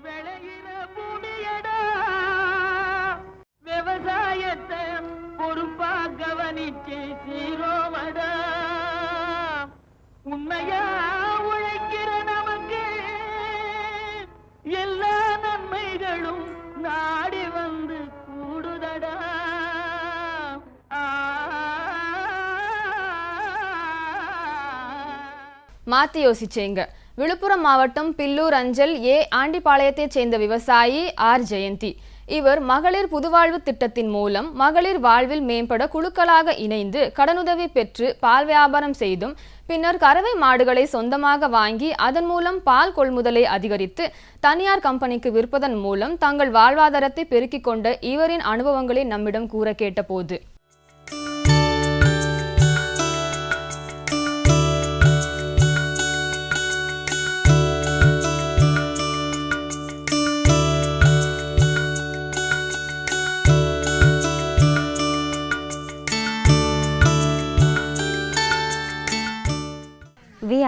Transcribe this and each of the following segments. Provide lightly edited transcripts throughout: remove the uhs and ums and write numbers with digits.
விளையிற பூமியடா விவசாயத்தை பொறுப்பா கவனிச்சு சீரோமடா உண்மையா உழைக்கிற நமக்கு எல்லா நன்மைகளும் நாடி வந்து கூடுதடா. மாத்தி யோசிச்சேங்க. விழுப்புரம் மாவட்டம் பில்லூர் அஞ்சல் ஆண்டிபாளையத்தைச் சேர்ந்த விவசாயி ஆர் ஜெயந்தி. இவர் மகளிர் புதுவாழ்வு திட்டத்தின் மூலம் மகளிர் வாழ்வில் மேம்பட குழுக்களாக இணைந்து கடனுதவி பெற்று பால் வியாபாரம் செய்தும் பின்னர் கறவை மாடுகளை சொந்தமாக வாங்கி அதன் மூலம் பால் கொள்முதலை அதிகரித்து தனியார் கம்பெனிக்கு விற்பதன் மூலம் தங்கள் வாழ்வாதாரத்தை பெருக்கிக் கொண்ட இவரின் அனுபவங்களை நம்மிடம் கூற கேட்டபோது,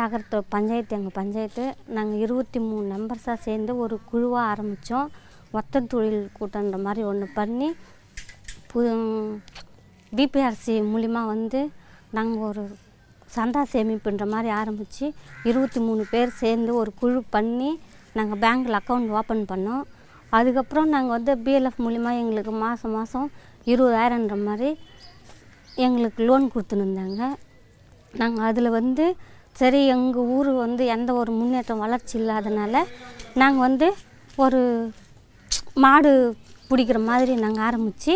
அகரத்தூர் பஞ்சாயத்து, எங்கள் பஞ்சாயத்து நாங்கள் 23 மெம்பர்ஸாக சேர்ந்து ஒரு குழுவாக ஆரம்பித்தோம். ஒத்த தொழில் கூட்டன்ற மாதிரி ஒன்று பண்ணி பிபிஆர்சி மூலிமா நாங்கள் ஒரு சந்தா சேமிப்புன்ற மாதிரி ஆரம்பித்து 23 பேர் சேர்ந்து ஒரு குழு பண்ணி நாங்கள் பேங்க்கில் அக்கௌண்ட் ஓப்பன் பண்ணோம். அதுக்கப்புறம் நாங்கள் பிஎல்எஃப் மூலிமா எங்களுக்கு மாதம் 20,000ன்ற மாதிரி எங்களுக்கு லோன் கொடுத்துருந்தாங்க. நாங்கள் அதில் சரி எங்கள் ஊர் எந்த ஒரு முன்னேற்றம் வளர்ச்சி இல்லாதனால நாங்கள் ஒரு மாடு பிடிக்கிற மாதிரி நாங்கள் ஆரம்பித்து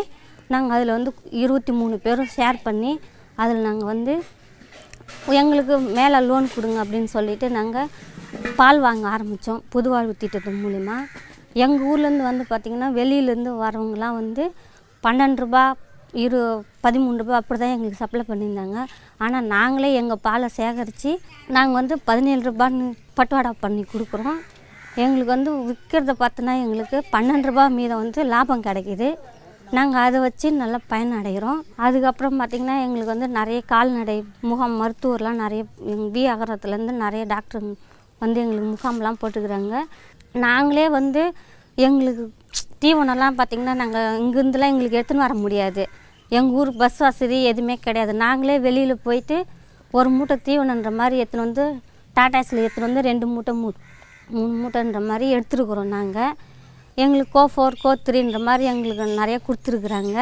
நாங்கள் அதில் 23 பேரும் ஷேர் பண்ணி அதில் நாங்கள் எங்களுக்கு மேலே லோன் கொடுங்க அப்படின்னு சொல்லிவிட்டு நாங்கள் பால் வாங்க ஆரம்பித்தோம் புதுவாழ்வு திட்டத்தின் மூலிமா. எங்கள் ஊர்லேருந்து பார்த்திங்கன்னா வெளியிலேருந்து வரவங்களாம் 12 ரூபா 13 ரூபா அப்படி தான் எங்களுக்கு சப்ளை பண்ணியிருந்தாங்க. ஆனால் நாங்களே எங்கள் பாலை சேகரித்து நாங்கள் 17 ரூபான்னு பட்டுவாடா பண்ணி கொடுக்குறோம். எங்களுக்கு விற்கிறத பார்த்தோன்னா எங்களுக்கு 12 ரூபா மீதம் லாபம் கிடைக்கிது. நாங்கள் அதை வச்சு நல்லா பயனடைகிறோம். அதுக்கப்புறம் பார்த்திங்கன்னா எங்களுக்கு நிறைய கால்நடை முகாம் மருத்துவர்லாம் நிறைய எங்கள் அகரத்துலேருந்து நிறைய டாக்டர் எங்களுக்கு முகாம்லாம் போட்டுக்கிறாங்க. நாங்களே எங்களுக்கு தீவனம்லாம் பார்த்திங்கன்னா நாங்கள் இங்கேருந்துலாம் எங்களுக்கு எடுத்துன்னு வர முடியாது. எங்கள் ஊர் பஸ் வசதி எதுவுமே கிடையாது. நாங்களே வெளியில் போயிட்டு ஒரு மூட்டை தீவனன்ற மாதிரி எடுத்துன்னு டாட்டாஸில் எடுத்துன்னு 2 மூட்டை 3 மூட்டைன்ற மாதிரி எடுத்துருக்குறோம். நாங்கள் எங்களுக்கு கோ4 கோ3ன்ற மாதிரி எங்களுக்கு நிறைய கொடுத்துருக்குறாங்க.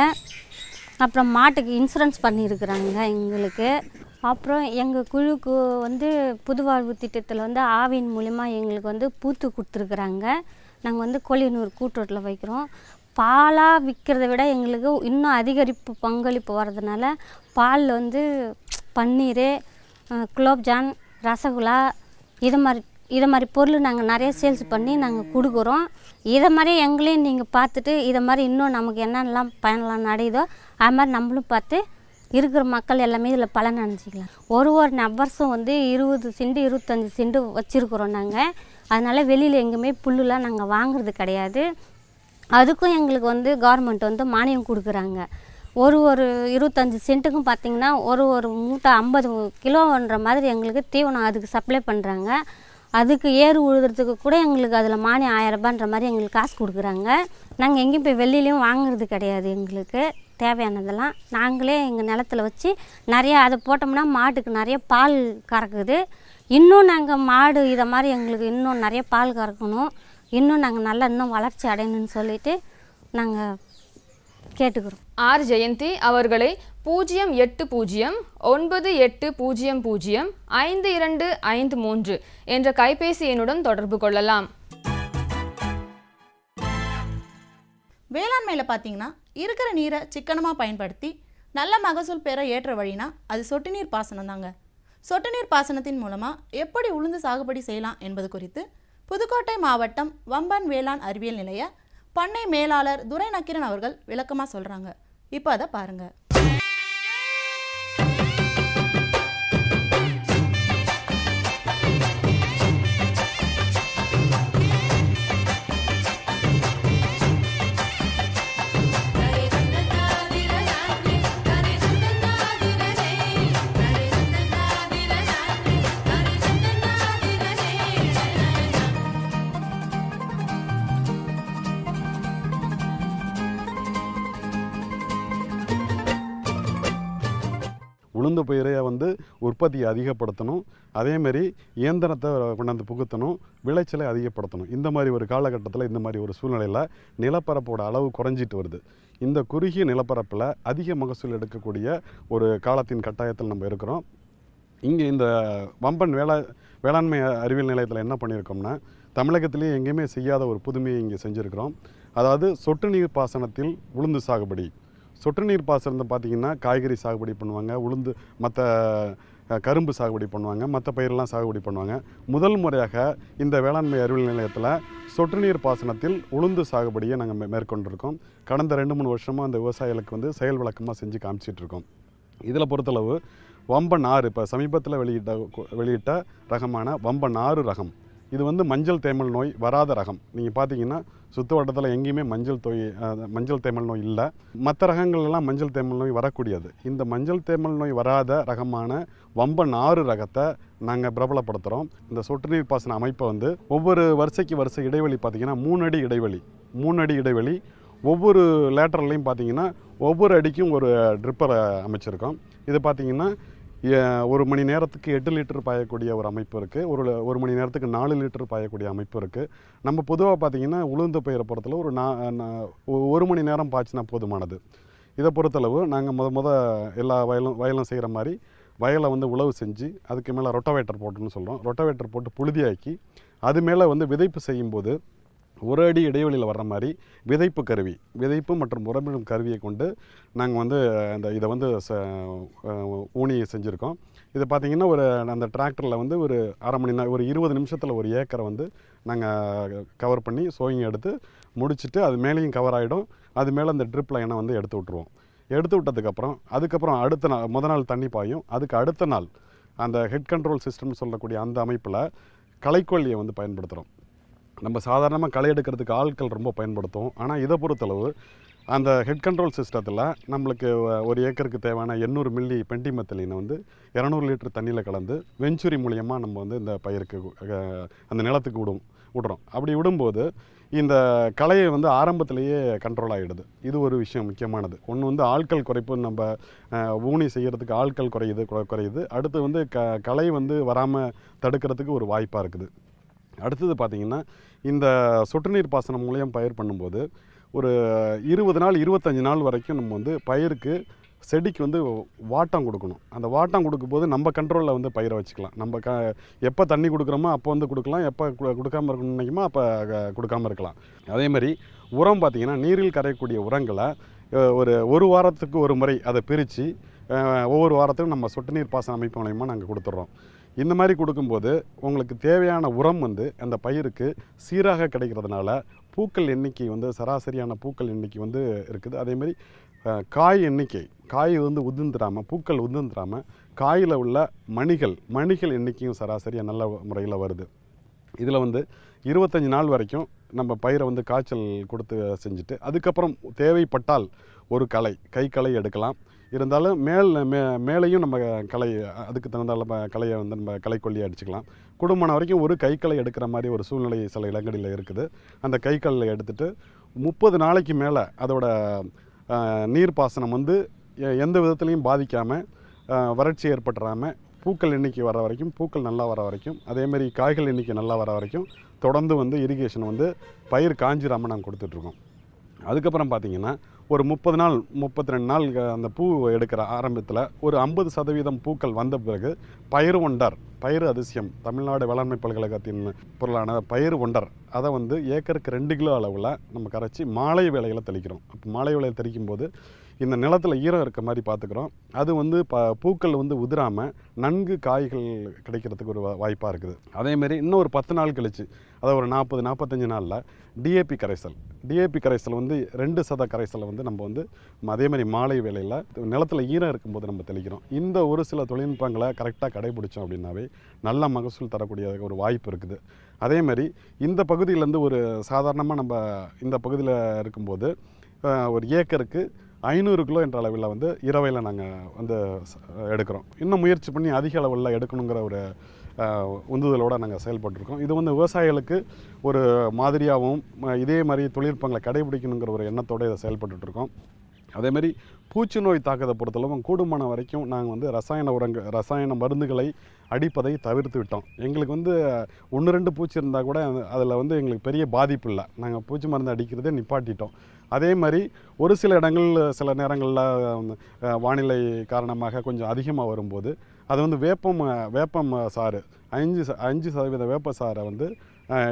அப்புறம் மாட்டுக்கு இன்சூரன்ஸ் பண்ணியிருக்கிறாங்க எங்களுக்கு. அப்புறம் எங்கள் குழுக்கு புதுவாழ்வு திட்டத்தில் ஆவின் மூலிமா எங்களுக்கு பூத்து கொடுத்துருக்குறாங்க. நாங்கள் கோழியனூர் கூட்டுறோட்டில் வைக்கிறோம். பாலாக விற்கிறத விட எங்களுக்கு இன்னும் அதிகரிப்பு பங்களிப்பு வர்றதுனால பால் பன்னீர், குலோப்ஜான், ரசகுல்லா இதை மாதிரி பொருள் நாங்கள் நிறைய சேல்ஸ் பண்ணி நாங்கள் கொடுக்குறோம். இதை மாதிரி எங்களையும் நீங்கள் பார்த்துட்டு இதை மாதிரி இன்னும் நமக்கு என்னென்னலாம் பயனெலாம் நடையுதோ அது மாதிரி நம்மளும் பார்த்து இருக்கிற மக்கள் எல்லாமே இதில் பலன் அடைஞ்சிக்கலாம். ஒரு நபர்ஸும் 20 சென்ட் 25 சென்ட் வச்சுருக்குறோம் நாங்கள். அதனால் வெளியில் எங்கேயுமே புல்லுலாம் நாங்கள் வாங்குறது கிடையாது. அதுக்கும் எங்களுக்கு கவர்மெண்ட் மானியம் கொடுக்குறாங்க. ஒரு 25 சென்ட்டுக்கும் பார்த்திங்கன்னா ஒரு மூட்டை 50 கிலோன்ற மாதிரி எங்களுக்கு தீவனம் அதுக்கு சப்ளை பண்ணுறாங்க. அதுக்கு ஏறு உழுதுறதுக்கு கூட எங்களுக்கு அதில் மானியம் 1000 ரூபான்ற மாதிரி எங்களுக்கு காசு கொடுக்குறாங்க. நாங்கள் எங்கேயும் போய் வெளியிலையும் வாங்குறது கிடையாது. எங்களுக்கு தேவையானதெல்லாம் நாங்களே எங்கள் நிலத்தில் வச்சு நிறைய அதை போட்டோம்னா மாட்டுக்கு நிறைய பால் கறக்குது. இன்னும் நாங்கள் மாடு இதை மாதிரி எங்களுக்கு இன்னும் நிறைய பால் கறக்கணும், இன்னும் நாங்கள் நல்லா இன்னும் வளர்ச்சி அடையணும்னு சொல்லிட்டு நாங்கள் கேட்டுக்கிறோம். ஆர் ஜெயந்தி அவர்களை 08098005253 என்ற கைபேசி எண்ணுடன் தொடர்பு கொள்ளலாம். வேளாண்மையில் பார்த்தீங்கன்னா இருக்கிற நீரை சிக்கனமாக பயன்படுத்தி நல்ல மகசூல் பெற ஏற்ற வழினா அது சொட்டு நீர் பாசனம் தாங்க. சொட்டு நீர் பாசனத்தின் மூலமாக எப்படி உளுந்து சாகுபடி செய்யலாம் என்பது குறித்து புதுக்கோட்டை மாவட்டம் வம்பன் வேளாண் அறிவியல் நிலைய பண்ணை மேலாளர் துரை நக்கீரன் அவர்கள் விளக்கமாக சொல்கிறாங்க. இப்போ அதை பாருங்கள். உளுந்து பயிரை வந்து உற்பத்தியை அதிகப்படுத்தணும், அதேமாரி இயந்திரத்தை கொண்டாந்து புகுத்தணும், விளைச்சலை அதிகப்படுத்தணும். இந்த மாதிரி ஒரு காலகட்டத்தில், இந்த மாதிரி ஒரு சூழ்நிலையில் நிலப்பரப்போட அளவு குறைஞ்சிட்டு வருது. இந்த குறுகிய நிலப்பரப்பில் அதிக மகசூல் எடுக்கக்கூடிய ஒரு காலத்தின் கட்டாயத்தில் நம்ம இருக்கிறோம். இங்கே இந்த வம்பன் வேளாண்மை அறிவியல் நிலையத்தில் என்ன பண்ணியிருக்கோம்னா, தமிழகத்திலேயே எங்கேயுமே செய்யாத ஒரு புதுமையை இங்கே செஞ்சுருக்கிறோம். அதாவது சொட்டு நீர் பாசனத்தில் உளுந்து சாகுபடி. சொட்டு நீர் பாசனத்தை பார்த்திங்கன்னா காய்கறி சாகுபடி பண்ணுவாங்க, உளுந்து மற்ற கரும்பு சாகுபடி பண்ணுவாங்க, மற்ற பயிரெல்லாம் சாகுபடி பண்ணுவாங்க. முதல் முறையாக இந்த வேளாண்மை அறிவியல் நிலையத்தில் சொட்டு நீர் பாசனத்தில் உளுந்து சாகுபடியை நாங்கள் மேற்கொண்டிருக்கோம். கடந்த 2-3 வருஷமாக அந்த விவசாயிகளுக்கு வந்து செயல் விளக்கமாக செஞ்சு காமிச்சிட்ருக்கோம். இதில் பொறுத்தளவு வம்பன் 6 இப்போ சமீபத்தில் வெளியிட்ட ரகமான வம்பன் 6 ரகம். இது வந்து மஞ்சள் தேமல் நோய் வராத ரகம். நீங்கள் பார்த்தீங்கன்னா சுற்று வட்டத்தில் எங்கேயுமே மஞ்சள் தேமல் நோய் இல்லை. மற்ற ரகங்கள்லாம் மஞ்சள் தேமல் நோய் வரக்கூடியது. இந்த மஞ்சள் தேமல் நோய் வராத ரகமான வம்பன் 6 ரகத்தை நாங்கள் பிரபலப்படுத்துகிறோம். இந்த சொட்டு நீர் பாசன அமைப்பை வந்து ஒவ்வொரு வருஷ இடைவெளி பார்த்திங்கன்னா 3 அடி இடைவெளி, 3 அடி இடைவெளி. ஒவ்வொரு லேட்டர்லையும் பார்த்திங்கன்னா ஒவ்வொரு அடிக்கும் ஒரு ட்ரிப்பரை அமைச்சிருக்கோம். இது பார்த்திங்கன்னா 1 மணி நேரத்துக்கு 8 லிட்டர் பாயக்கூடிய ஒரு அமைப்பு இருக்குது. ஒரு மணி நேரத்துக்கு 4 லிட்டர் பாயக்கூடிய அமைப்பு இருக்குது. நம்ம பொதுவாக பார்த்திங்கன்னா உளுந்து பயிரை பொறுத்தளவு ஒரு 1 மணி நேரம் பாய்ச்சினா போதுமானது. இதை பொறுத்தளவு நாங்கள் எல்லா வயலும் செய்கிற மாதிரி வயலை வந்து உழவு செஞ்சு அதுக்கு மேலே ரொட்டவேட்டர் போட்டுன்னு சொல்கிறோம். ரொட்டவேட்டர் போட்டு புழுதியாக்கி அது மேலே வந்து விதைப்பு செய்யும்போது 1 அடி இடைவெளியில் வர்ற மாதிரி விதைப்பு மற்றும் உரமிடும் கருவியை கொண்டு நாங்கள் வந்து இதை வந்து ஊனி செஞ்சுருக்கோம். இது பார்த்திங்கன்னா அந்த டிராக்டரில் வந்து ஒரு அரை மணி நேரம், ஒரு 20 நிமிஷத்தில் 1 ஏக்கரை வந்து நாங்கள் கவர் பண்ணி சோயிங் எடுத்து முடிச்சுட்டு அது மேலேயும் கவர் ஆகிடும். அது மேலே அந்த ட்ரிப் லைனை வந்து எடுத்து விட்ருவோம். எடுத்து விட்டதுக்கப்புறம் அடுத்த நாள் நாள் தண்ணி பாயும். அதுக்கு அடுத்த நாள் அந்த ஹெட் கண்ட்ரோல் சிஸ்டம்னு சொல்லக்கூடிய அந்த அமைப்பில் களைக்கொல்லியை வந்து பயன்படுத்துகிறோம். நம்ம சாதாரணமாக களை எடுக்கிறதுக்கு ஆட்கள் ரொம்ப பயன்படுத்தும். ஆனால் இதை பொறுத்தளவு அந்த ஹெட் கண்ட்ரோல் சிஸ்டத்தில் நம்மளுக்கு 1 ஏக்கருக்கு தேவையான 800 மில்லி பென்டிமெத்திலினை வந்து 200 லிட்டர் தண்ணியில் கலந்து வெஞ்சுரி மூலியமாக நம்ம வந்து இந்த பயிருக்கு அந்த நிலத்துக்கு விடுறோம். அப்படி விடும்போது இந்த களையை வந்து ஆரம்பத்திலேயே கண்ட்ரோல் ஆகிடுது. இது ஒரு விஷயம் முக்கியமானது. ஒன்று வந்து ஆட்கள் குறைப்பு, நம்ம ஊனி செய்கிறதுக்கு ஆட்கள் குறையுது. அடுத்து வந்து களை வந்து வராமல் தடுக்கிறதுக்கு ஒரு வாய்ப்பாக இருக்குது. அடுத்தது பார்த்திங்கன்னா இந்த சொட்டு நீர் பாசனம் மூலியம் பயிர் பண்ணும்போது ஒரு 20 நாள் 25 நாள் வரைக்கும் நம்ம வந்து பயிருக்கு செடிக்கு வந்து வாட்டம் கொடுக்கணும். அந்த வாட்டம் கொடுக்கும்போது நம்ம கண்ட்ரோலில் வந்து பயிரை வச்சுக்கலாம். நம்ம எப்போ தண்ணி கொடுக்குறோமோ அப்போ வந்து கொடுக்கலாம், எப்போ கொடுக்காமல் இருக்கணும்னு நினைக்குமோ அப்போ கொடுக்காமல் இருக்கலாம். அதேமாதிரி உரம் பார்த்திங்கன்னா நீரில் கரையக்கூடிய உரங்களை ஒரு வாரத்துக்கு ஒரு முறை அதை பிரித்து ஒவ்வொரு வாரத்துக்கும் நம்ம சொட்டு நீர் பாசன அமைப்பு மூலயமா நாங்கள் கொடுத்துட்றோம். இந்த மாதிரி கொடுக்கும்போது உங்களுக்கு தேவையான உரம் வந்து அந்த பயிருக்கு சீராக கிடைக்கிறதுனால பூக்கள் எண்ணிக்கை வந்து சராசரியான பூக்கள் எண்ணிக்கை வந்து இருக்குது. அதேமாதிரி காய் வந்து உதிர்ந்துடாமல், பூக்கள் உதிர்ந்துடாமல் காயில் உள்ள மணிகள் எண்ணிக்கையும் சராசரியாக நல்ல முறையில் வருது. இதில் வந்து 25 நாள் வரைக்கும் நம்ம பயிரை வந்து காய்ச்சல் கொடுத்து செஞ்சுட்டு அதுக்கப்புறம் தேவைப்பட்டால் ஒரு களை எடுக்கலாம். இருந்தாலும் மேலேயும் நம்ம அதுக்கு தகுந்த களையை வந்து நம்ம களைக்கொல்லியை அடிச்சுக்கலாம். குடும்பம் வரைக்கும் ஒரு களை எடுக்கிற மாதிரி ஒரு சூழ்நிலை சில இடங்களில் இருக்குது. அந்த களை எடுத்துகிட்டு 30 நாளைக்கு மேலே அதோட நீர்ப்பாசனம் வந்து எந்த விதத்துலையும் பாதிக்காமல், வறட்சி ஏற்பட்டுறாமல், பூக்கள் எண்ணிக்கை வர வரைக்கும், பூக்கள் நல்லா வர வரைக்கும், அதேமாதிரி காய்கள் எண்ணிக்கை நல்லா வர வரைக்கும் தொடர்ந்து வந்து இரிகேஷன் வந்து பயிர் காஞ்சிராமல் நாங்கள் கொடுத்துட்ருக்கோம். அதுக்கப்புறம் பார்த்திங்கன்னா ஒரு 30 நாள் 32 நாள் அந்த பூ எடுக்கிற ஆரம்பத்தில் ஒரு 50% பூக்கள் வந்த பிறகு பயிர் அதிசயம் தமிழ்நாடு வேளாண்மை பல்கலைக்கழகத்தின் பொருளான பயிர் ஒண்டர் அதை வந்து ஏக்கருக்கு 2 கிலோ அளவில் நம்ம கரைச்சி மாலை வேளையில் தெளிக்கிறோம். அப்போ மாலை வேளையில் தெளிக்கும் போது இந்த நிலத்தில் ஈரம் இருக்க மாதிரி பார்த்துக்கிறோம். அது வந்து பூக்கள் வந்து உதிராமல் நன்கு காய்கள் கிடைக்கிறதுக்கு ஒரு வாய்ப்பாக இருக்குது. அதேமாரி இன்னும் ஒரு 10 நாள் கழிச்சு, அதாவது ஒரு 40-45 நாளில் டிஏபி கரைசல் வந்து 2% கரைசலை வந்து நம்ம வந்து அதேமாதிரி மாலை வேளையில் நிலத்தில் ஈரம் இருக்கும்போது நம்ம தெளிக்கிறோம். இந்த ஒரு சில தொழில்நுட்பங்களை கரெக்டாக கடைபிடிச்சோம் அப்படின்னாவே நல்ல மகசூல் தரக்கூடிய ஒரு வாய்ப்பு இருக்குது. அதேமாதிரி இந்த பகுதியிலேருந்து ஒரு சாதாரணமாக நம்ம இந்த பகுதியில் இருக்கும்போது ஒரு ஏக்கருக்கு 500 கிலோ என்ற அளவில் வந்து இரவையில் நாங்கள் வந்து எடுக்கிறோம். இன்னும் முயற்சி பண்ணி அதிக அளவில் எடுக்கணுங்கிற ஒரு உந்துதலோடு நாங்கள் செயல்பட்டுருக்கோம். இது வந்து விவசாயிகளுக்கு ஒரு மாதிரியாகவும் இதே மாதிரி தொழில்நுட்பங்களை கடைபிடிக்கணுங்கிற ஒரு எண்ணத்தோடு இதை செயல்பட்டுருக்கோம். அதேமாதிரி பூச்சி நோய் தாக்கத்தை பொறுத்தளவும் கூடுமான வரைக்கும் நாங்கள் வந்து ரசாயன மருந்துகளை அடிப்பதை தவிர்த்து விட்டோம். எங்களுக்கு வந்து 1-2 பூச்சி இருந்தால் கூட அதில் வந்து எங்களுக்கு பெரிய பாதிப்பு இல்லை. நாங்கள் பூச்சி மருந்து அடிக்கிறதே நிப்பாட்டிட்டோம். அதே மாதிரி ஒரு சில இடங்கள் சில நேரங்களில் வானிலை காரணமாக கொஞ்சம் அதிகமாக வரும்போது அது வந்து வேப்பம் சாறு 5% வேப்ப சாறை வந்து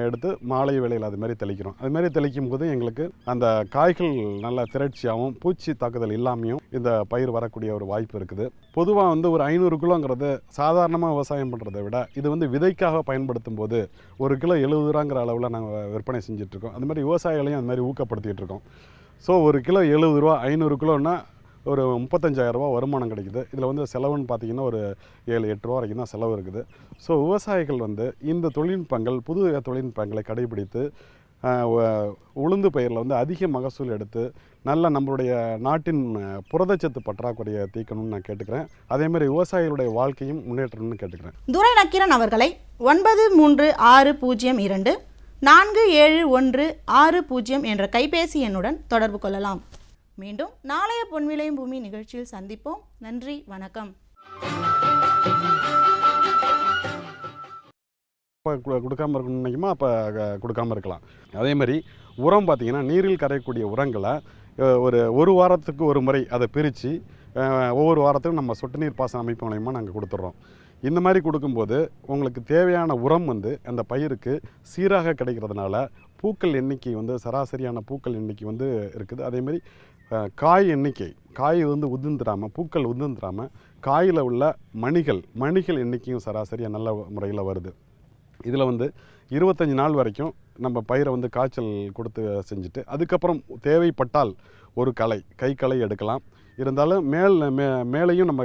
எடுத்து மாலை வேளையில் அதுமாரி தெளிக்கிறோம். அதுமாரி தெளிக்கும் போது எங்களுக்கு அந்த காய்கள் நல்ல திரட்சியாகவும் பூச்சி தாக்குதல் இல்லாமையும் இந்த பயிர் வரக்கூடிய ஒரு வாய்ப்பு இருக்குது. பொதுவாக வந்து ஒரு 500 கிலோங்கிறது சாதாரணமாக விவசாயம் பண்ணுறதை விட இது வந்து விதைக்காக பயன்படுத்தும் போது 1 கிலோ 70 ரூபாங்கிற அளவில் நாங்கள் விற்பனை செஞ்சிட்ருக்கோம். அது மாதிரி விவசாயிகளையும் அது மாதிரி ஊக்கப்படுத்திகிட்டு இருக்கோம். ஸோ 1 கிலோ 70 ரூபா, 500 கிலோன்னா ஒரு 35,000 ரூபா வருமானம் கிடைக்குது. இதில் வந்து செலவுன்னு பார்த்திங்கன்னா ஒரு 7-8 ரூபா வரைக்கும் தான் செலவு இருக்குது. ஸோ விவசாயிகள் வந்து இந்த தொழில்நுட்பங்கள் புது தொழில்நுட்பங்களை கடைபிடித்து உளுந்து பயிரில் வந்து அதிக மகசூல் எடுத்து நல்ல நம்மளுடைய நாட்டின் புரதச்சத்து பற்றாக்குறையை தீர்க்கணும்னு நான் கேட்டுக்கிறேன். அதேமாதிரி விவசாயிகளுடைய வாழ்க்கையும் முன்னேற்றணும்னு கேட்டுக்கிறேன். துரை நக்கீரன் அவர்களை 9360247160 என்ற கைபேசி எண்ணுடன் தொடர்பு கொள்ளலாம். மீண்டும் நாளைய பொன்விளையும் பூமி நிகழ்ச்சியில் சந்திப்போம். நன்றி, வணக்கம். கொடுக்காமல் இருக்கணும்னு நினைக்குமா அப்போ கொடுக்காமல் இருக்கலாம். அதே மாதிரி உரம் பார்த்திங்கன்னா நீரில் கரையக்கூடிய உரங்களை ஒரு வாரத்துக்கு ஒரு முறை அதை பிரித்து ஒவ்வொரு வாரத்துக்கும் நம்ம சொட்டு நீர் பாசன அமைப்பு மூலயமா நாங்கள் கொடுத்துட்றோம். இந்த மாதிரி கொடுக்கும்போது உங்களுக்கு தேவையான உரம் வந்து அந்த பயிருக்கு சீராக கிடைக்கிறதுனால பூக்கள் எண்ணிக்கை வந்து சராசரியான பூக்கள் எண்ணிக்கை வந்து இருக்குது. அதேமாதிரி காய் எண்ணிக்கை வந்து உதிர்ந்துடாமல் பூக்கள் உதிர்ந்துடாமல் காயில் உள்ள மணிகள் எண்ணிக்கையும் சராசரியாக நல்ல முறையில் வருது. இதில் வந்து 25 நாள் வரைக்கும் நம்ம பயிரை வந்து காய்ச்சல் கொடுத்து செஞ்சுட்டு அதுக்கப்புறம் தேவைப்பட்டால் ஒரு கைக்களை எடுக்கலாம். இருந்தாலும் மேலேயும் நம்ம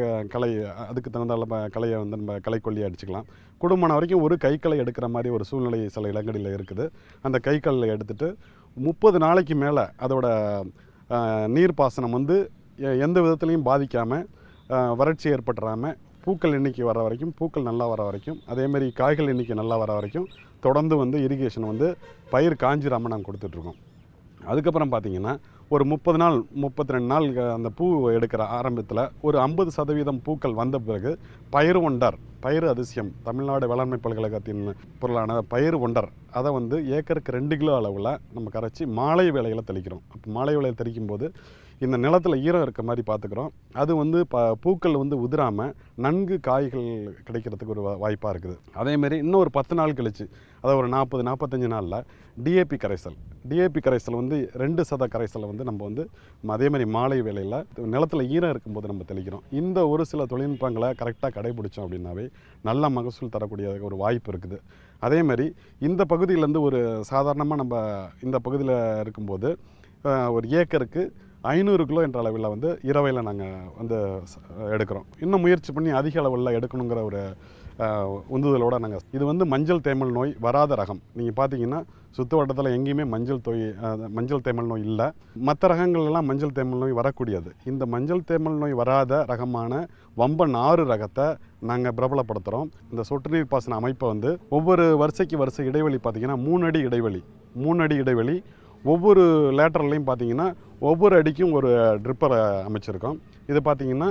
அதுக்கு தகுந்த களையை வந்து நம்ம களைக்கொல்லியை அடிச்சுக்கலாம். குடும்பமான வரைக்கும் ஒரு கைக்களை எடுக்கிற மாதிரி ஒரு சூழ்நிலை சில இடங்களில் இருக்குது. அந்த கைக்களை எடுத்துகிட்டு 30 நாளைக்கு மேலே அதோட நீர்ப்பாசனம் வந்து எந்த விதத்துலையும் பாதிக்காமல் வறட்சி ஏற்பட்டுறாமல் பூக்கள் எண்ணிக்கை வர வரைக்கும் பூக்கள் நல்லா வர வரைக்கும் அதேமாதிரி காய்கள் எண்ணிக்கை நல்லா வர வரைக்கும் தொடர்ந்து வந்து இரிகேஷன் வந்து பயிர் காஞ்சிராமல் நாங்கள் கொடுத்துட்ருக்கோம். அதுக்கப்புறம் பார்த்திங்கன்னா ஒரு 32 நாள் அந்த பூ எடுக்கிற ஆரம்பத்தில் ஒரு 50% பூக்கள் வந்த பிறகு பயிர் அதிசயம் தமிழ்நாடு வேளாண்மை பல்கலைக்கழகத்தின் பொருளான பயிர் ஒண்டர் அதை வந்து ஏக்கருக்கு 2 கிலோ அளவில் நம்ம கரைச்சி மாலை வேளையில் தெளிக்கிறோம். அப்போ மாலை வேளையில் தெளிக்கும் போது இந்த நிலத்தில் ஈரம் இருக்க மாதிரி பார்த்துக்கிறோம். அது வந்து பூக்கள் வந்து உதிராமல் நன்கு காய்கள் கிடைக்கிறதுக்கு ஒரு வாய்ப்பாக இருக்குது. அதேமாரி இன்னும் ஒரு 10 நாள் கழித்து அதை ஒரு 40-45 நாளில் டிஏபி கரைசல் வந்து 2% கரைசலை வந்து நம்ம வந்து அதேமாதிரி மாலை வேளையில் நிலத்தில் ஈரம் இருக்கும்போது நம்ம தெளிக்கிறோம். இந்த ஒரு சில தொழில்நுட்பங்களை கரெக்டாக கடைபிடிச்சோம் அப்படின்னாவே நல்ல மகசூல் தரக்கூடிய ஒரு வாய்ப்பு இருக்குது. அதேமாதிரி இந்த பகுதியிலேருந்து ஒரு சாதாரணமாக நம்ம இந்த பகுதியில் இருக்கும்போது ஒரு ஏக்கருக்கு 500 கிலோ என்ற அளவில் வந்து இரவையில் நாங்கள் வந்து எடுக்கிறோம். இன்னும் முயற்சி பண்ணி அதிக அளவில் எடுக்கணுங்கிற ஒரு உந்துதலோடு நாங்கள் இது வந்து மஞ்சள் தேமல் நோய் வராத ரகம். நீங்கள் பார்த்தீங்கன்னா சுற்று வட்டத்தில் எங்கேயுமே மஞ்சள் தேமல் நோய் இல்லை. மற்ற ரகங்கள்லாம் மஞ்சள் தேமல் நோய் வரக்கூடியது. இந்த மஞ்சள் தேமல் நோய் வராத ரகமான வம்பன் 6 ரகத்தை நாங்கள் பிரபலப்படுத்துகிறோம். இந்த சொட்டு நீர் பாசன அமைப்பை வந்து ஒவ்வொரு வருஷ இடைவெளி பார்த்திங்கன்னா 3 அடி இடைவெளி ஒவ்வொரு லேட்டர்லையும் பார்த்திங்கன்னா ஒவ்வொரு அடிக்கும் ஒரு ட்ரிப்பரை அமைச்சிருக்கோம். இது பார்த்திங்கன்னா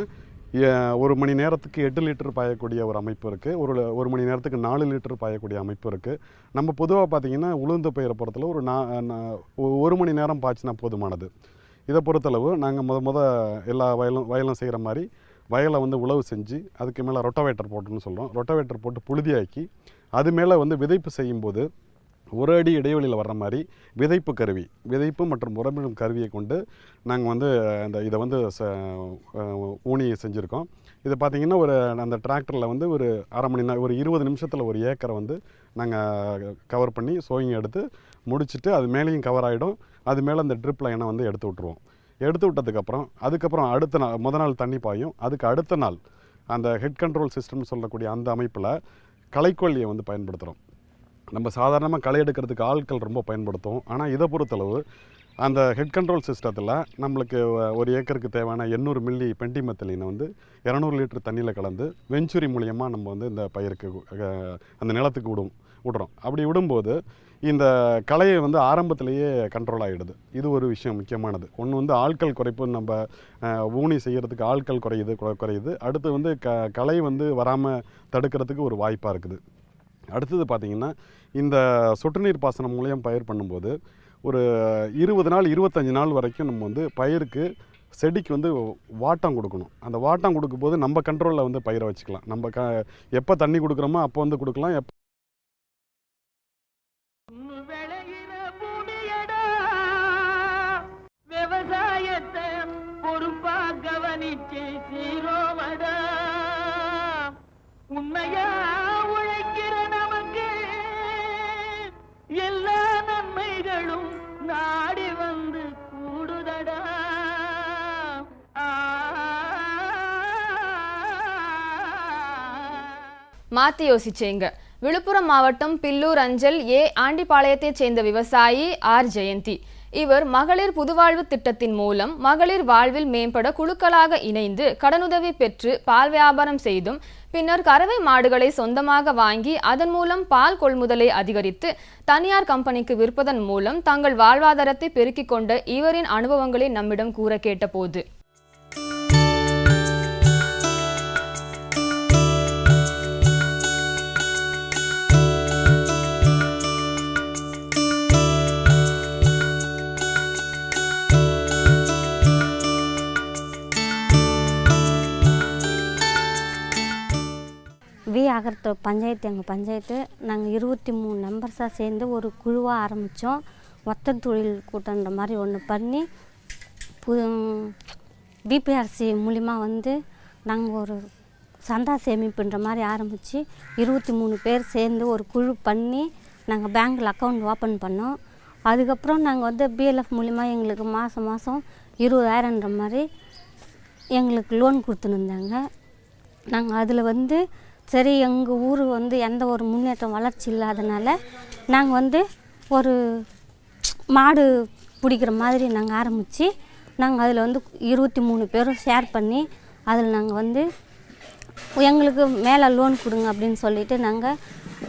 1 மணி நேரத்துக்கு 8 லிட்டர் பாயக்கூடிய ஒரு அமைப்பு இருக்குது. ஒரு மணி நேரத்துக்கு 4 லிட்டர் பாயக்கூடிய அமைப்பு இருக்குது. நம்ம பொதுவாக பார்த்திங்கன்னா உளுந்து பயிரை பொறுத்தளவு ஒரு 1 மணி நேரம் பாய்ச்சினா போதுமானது. இதை பொறுத்தளவு நாங்கள் எல்லா வயலும் செய்கிற மாதிரி வயலை வந்து உழவு செஞ்சு அதுக்கு மேலே ரொட்டவேட்டர் போட்டுன்னு சொல்கிறோம். ரொட்டவேட்டர் போட்டு புழுதியாக்கி அது மேலே வந்து விதைப்பு செய்யும்போது 1 அடி இடைவெளியில் வர்ற மாதிரி விதைப்பு மற்றும் உரமிடும் கருவியை கொண்டு நாங்கள் வந்து இதை வந்து ஊனி செஞ்சுருக்கோம். இது பார்த்திங்கன்னா அந்த டிராக்டரில் வந்து ஒரு அரை மணி நேரம் ஒரு 20 நிமிஷத்தில் ஒரு ஏக்கரை வந்து நாங்கள் கவர் பண்ணி சோயிங் எடுத்து முடிச்சுட்டு அது மேலேயும் கவர் ஆகிடும். அது மேலே அந்த ட்ரிப் லைனை வந்து எடுத்து விட்டதுக்கப்புறம் அடுத்த நாள் நாள் தண்ணி பாயும். அதுக்கு அடுத்த நாள் அந்த ஹெட் கண்ட்ரோல் சிஸ்டம்னு சொல்லக்கூடிய அந்த அமைப்பில் களைக்கொல்லியை வந்து பயன்படுத்துகிறோம். நம்ம சாதாரணமாக களை எடுக்கிறதுக்கு ஆட்கள் ரொம்ப பயன்படுத்தும். ஆனால் இதை பொறுத்தளவு அந்த ஹெட் கண்ட்ரோல் சிஸ்டத்தில் நம்மளுக்கு ஒரு ஏக்கருக்கு தேவையான 800 மில்லி பென்டிமெத்திலினை வந்து 200 லிட்டர் தண்ணியில் கலந்து வெஞ்சுரி மூலியமாக நம்ம வந்து இந்த பயிருக்கு அந்த நிலத்துக்கு விடுறோம். அப்படி விடும்போது இந்த கலையை வந்து ஆரம்பத்திலேயே கண்ட்ரோல் ஆகிடுது. இது ஒரு விஷயம் முக்கியமானது. ஒன்று வந்து ஆட்கள் குறைப்பு, நம்ம ஊனி செய்கிறதுக்கு ஆட்கள் குறையுது. அடுத்து வந்து கலை வந்து வராமல் தடுக்கிறதுக்கு ஒரு வாய்ப்பாக இருக்குது. அடுத்தது பார்த்திங்கன்னா, இந்த சொட்டு நீர் பாசனம் மூலியம் பயிர் பண்ணும்போது ஒரு 20 நாள் 25 நாள் வரைக்கும் நம்ம வந்து பயிருக்கு செடிக்கு வந்து வாட்டம் கொடுக்கணும். அந்த வாட்டம் கொடுக்கும்போது நம்ம கண்ட்ரோலில் வந்து பயிரை வச்சுக்கலாம். நம்ம எப்போ தண்ணி கொடுக்குறோமோ அப்போ வந்து கொடுக்கலாம். விளையிற பூமியடா, விவசாயத்தை பொறுப்பா கவனிச்சு சீரோமடா, உண்மையா உழைக்கிற நமக்கு எல்லா நன்மைகளும் நாடி வந்து கூடுதடா. மாத்தி யோசிச்சேங்க. விழுப்புரம் மாவட்டம் பில்லூர் அஞ்சல் ஏ ஆண்டிப்பாளையத்தைச் சேர்ந்த விவசாயி ஆர் ஜெயந்தி. இவர் மகளிர் புதுவாழ்வு திட்டத்தின் மூலம் மகளிர் வாழ்வில் மேம்பட குழுக்களாக இணைந்து கடனுதவி பெற்று பால் வியாபாரம் செய்தும் பின்னர் கறவை மாடுகளை சொந்தமாக வாங்கி அதன் மூலம் பால் கொள்முதலை அதிகரித்து தனியார் கம்பெனிக்கு விற்பதன் மூலம் தங்கள் வாழ்வாதாரத்தை பெருக்கிக் கொண்ட இவரின் அனுபவங்களை நம்மிடம் கூற கேட்டபோது, வி அகரத்தூர் பஞ்சாயத்து, எங்கள் பஞ்சாயத்து நாங்கள் 23 மெம்பர்ஸாக சேர்ந்து ஒரு குழுவாக ஆரம்பித்தோம். ஒத்த தொழில் கூட்டன்ற மாதிரி ஒன்று பண்ணி பிபிஆர்சி மூலிமா வந்து நாங்கள் ஒரு சந்தா சேமிப்புன்ற மாதிரி ஆரம்பித்து 23 பேர் சேர்ந்து ஒரு குழு பண்ணி நாங்கள் பேங்க்கில் அக்கௌண்ட் ஓப்பன் பண்ணோம். அதுக்கப்புறம் நாங்கள் வந்து பிஎல்எஃப் மூலிமா எங்களுக்கு மாதம் 20,000ன்ற மாதிரி எங்களுக்கு லோன் கொடுத்துருந்தாங்க. நாங்கள் அதில் வந்து சரி, எங்கள் ஊர் வந்து எந்த ஒரு முன்னேற்றம் வளர்ச்சி இல்லாதனால நாங்கள் வந்து ஒரு மாடு பிடிக்கிற மாதிரி நாங்கள் ஆரம்பித்து நாங்கள் அதில் வந்து 23 பேரும் ஷேர் பண்ணி அதில் நாங்கள் வந்து எங்களுக்கு மேலே லோன் கொடுங்க அப்படின்னு சொல்லிவிட்டு நாங்கள்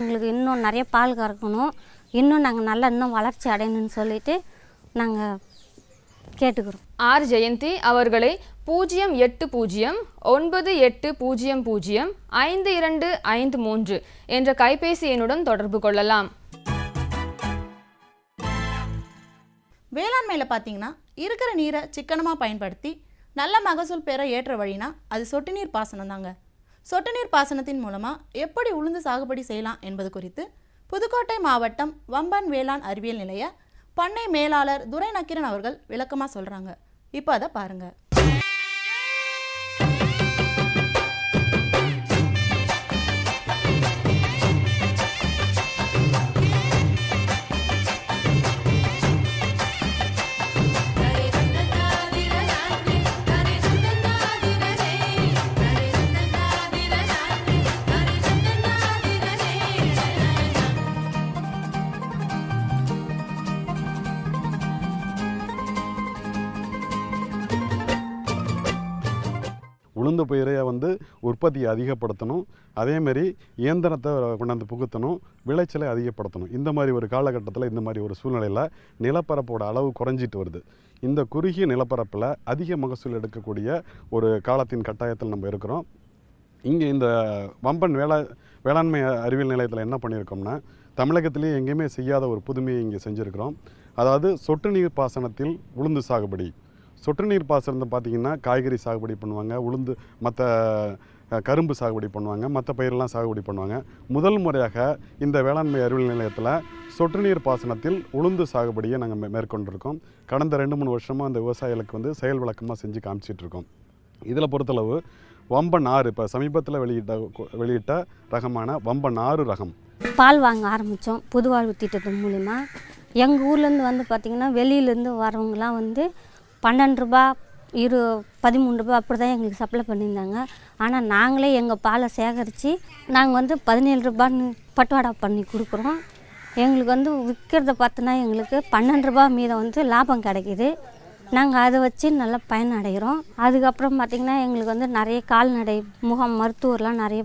எங்களுக்கு இன்னும் நிறைய பால் கறக்கணும், இன்னும் நாங்கள் நல்லா இன்னும் வளர்ச்சி அடையணும்னு சொல்லிவிட்டு நாங்கள் கேட்டுக்கிறோம். ஆர் ஜெயந்தி அவர்களை 08098005253 என்ற கைபேசி எண்ணுடன் தொடர்பு கொள்ளலாம். வேளாண்மையில் பார்த்தீங்கன்னா இருக்கிற நீரை சிக்கனமாக பயன்படுத்தி நல்ல மகசூல் பெற ஏற்ற வழினா அது சொட்டு நீர் பாசனம் தாங்க. சொட்டு நீர் பாசனத்தின் மூலமாக எப்படி உளுந்து சாகுபடி செய்யலாம் என்பது குறித்து புதுக்கோட்டை மாவட்டம் வம்பன் வேளாண் அறிவியல் நிலைய பண்ணை மேலாளர் துரை நக்கீரன் அவர்கள் விளக்கமாக சொல்கிறாங்க. இப்போ அதை பாருங்கள். உளுந்து பயிரை வந்து உற்பத்தியை அதிகப்படுத்தணும், அதேமாரி இயந்திரத்தை கொண்டாந்து புகுத்தணும், விளைச்சலை அதிகப்படுத்தணும். இந்த மாதிரி ஒரு காலகட்டத்தில், இந்த மாதிரி ஒரு சூழ்நிலையில் நிலப்பரப்போட அளவு குறைஞ்சிட்டு வருது. இந்த குறுகிய நிலப்பரப்பில் அதிக மகசூல் எடுக்கக்கூடிய ஒரு காலத்தின் கட்டாயத்தில் நம்ம இருக்கிறோம். இங்கே இந்த வம்பன் வேளாண்மை அறிவியல் நிலையத்தில் என்ன பண்ணியிருக்கோம்னா, தமிழகத்திலேயே எங்கேயுமே செய்யாத ஒரு புதுமையை இங்கே செஞ்சுருக்கிறோம். அதாவது சொட்டு நீர் பாசனத்தில் உளுந்து சாகுபடி. சொட்டு நீர் பாசனத்தை பார்த்திங்கன்னா காய்கறி சாகுபடி பண்ணுவாங்க, உளுந்து மற்ற கரும்பு சாகுபடி பண்ணுவாங்க, மற்ற பயிரெல்லாம் சாகுபடி பண்ணுவாங்க. முதல் முறையாக இந்த வேளாண்மை அறிவியல் நிலையத்தில் சொட்டு நீர் பாசனத்தில் உளுந்து சாகுபடியை நாங்கள் மேற்கொண்டிருக்கோம். கடந்த 2-3 வருஷமாக அந்த விவசாயிகளுக்கு வந்து செயல் விளக்கமாக செஞ்சு காமிச்சிட்ருக்கோம். இதில் பொறுத்தளவு வம்பன் 6 இப்போ சமீபத்தில் வெளியிட்ட ரகமான வம்பன் 6 ரகம் பால் வாங்க ஆரம்பித்தோம். புதுவாழ்வு திட்டத்தின் மூலிமா எங்கள் ஊர்லேருந்து வந்து பார்த்திங்கன்னா வெளியிலேருந்து வரவங்களாம் வந்து 12 ரூபா 13 ரூபா அப்படி தான் எங்களுக்கு சப்ளை பண்ணியிருந்தாங்க. ஆனால் நாங்களே எங்கள் பாலை சேகரித்து நாங்கள் வந்து 17 ரூபான்னு பட்டுவாடா பண்ணி கொடுக்குறோம். எங்களுக்கு வந்து விற்கிறத பார்த்தோன்னா எங்களுக்கு 12 ரூபா மீதம் வந்து லாபம் கிடைக்கிது. நாங்கள் அதை வச்சு நல்லா பயனடைகிறோம். அதுக்கப்புறம் பார்த்திங்கன்னா எங்களுக்கு வந்து நிறைய கால்நடை முகாம் மருத்துவர்லாம் நிறைய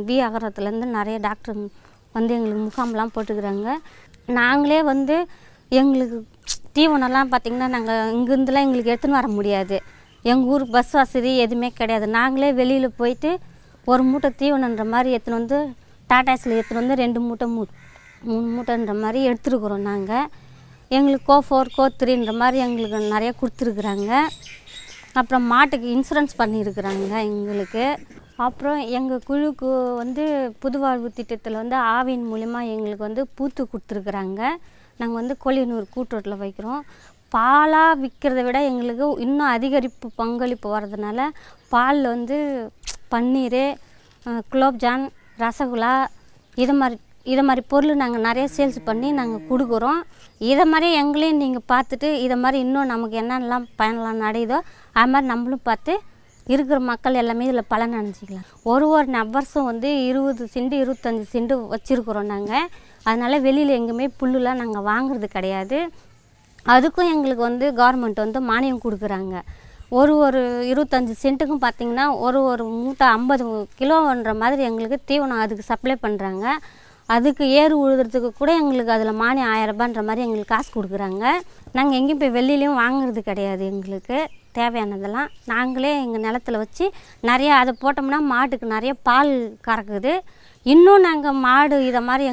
வி அகரத்துலேருந்து நிறைய டாக்டர் வந்து எங்களுக்கு முகாம்லாம் போட்டுக்கிறாங்க. நாங்களே வந்து எங்களுக்கு தீவனம்லாம் பார்த்திங்கன்னா நாங்கள் இங்கேருந்துலாம் எங்களுக்கு எடுத்துன்னு வர முடியாது. எங்கள் ஊர் பஸ் வசதி எதுவுமே கிடையாது. நாங்களே வெளியில் போயிட்டு ஒரு மூட்டை தீவனன்ற மாதிரி எடுத்துன்னு வந்து டாட்டாஸில் எடுத்துன்னு வந்து 2 மூட்டை 3 மூட்டைன்ற மாதிரி எடுத்துருக்குறோம். நாங்கள் எங்களுக்கு கோ4 கோ3ன்ற மாதிரி எங்களுக்கு நிறைய கொடுத்துருக்குறாங்க. அப்புறம் மாட்டுக்கு இன்சூரன்ஸ் பண்ணியிருக்கிறாங்க எங்களுக்கு. அப்புறம் எங்கள் குழுக்கு வந்து புதுவாழ்வு திட்டத்தில் வந்து ஆவின் மூலிமா எங்களுக்கு வந்து பூத்து கொடுத்துருக்குறாங்க. நாங்கள் வந்து கொல்லியனூர் கூட்டுறோட்டில் வைக்கிறோம். பாலாக விற்கிறத விட எங்களுக்கு இன்னும் அதிகரிப்பு பங்களிப்பு வர்றதுனால பாலில் வந்து பன்னீர், குலோப்ஜான், ரசகுல்லா இதை மாதிரி பொருள் நாங்கள் நிறைய சேல்ஸ் பண்ணி நாங்கள் கொடுக்குறோம். இதை மாதிரி எங்களையும் நீங்கள் பார்த்துட்டு இதை மாதிரி இன்னும் நமக்கு என்னென்னலாம் பயனெலாம் நடக்குதோ அது மாதிரி நம்மளும் பார்த்து இருக்கிற மக்கள் எல்லாமே இதில் பலன் அடைஞ்சிக்கலாம். ஒரு நபர்ஸும் வந்து 20 சென்ட் 25 சென்ட் வச்சுருக்குறோம் நாங்கள். அதனால் வெளியில் எங்கேயுமே புல்லுலாம் நாங்கள் வாங்குறது கிடையாது. அதுக்கும் எங்களுக்கு வந்து கவர்மெண்ட் வந்து மானியம் கொடுக்குறாங்க. ஒரு 25 சென்ட்டுக்கும் பார்த்திங்கன்னா ஒரு மூட்டை 50 கிலோன்ற மாதிரி எங்களுக்கு தீவனம் அதுக்கு சப்ளை பண்ணுறாங்க. அதுக்கு ஏறு உழுதுறதுக்கு கூட எங்களுக்கு அதில் மானியம் 1000 ரூபான்ற மாதிரி எங்களுக்கு காசு கொடுக்குறாங்க. நாங்கள் எங்கேயும் போய் வெளியிலையும் வாங்குறது கிடையாது. எங்களுக்கு தேவையானதெல்லாம் நாங்களே எங்கள் நிலத்துல வச்சு நிறையா அதை போட்டோம்னா மாட்டுக்கு நிறைய பால் கறக்குது. இன்னும் நாங்கள் மாடு இதை மாதிரி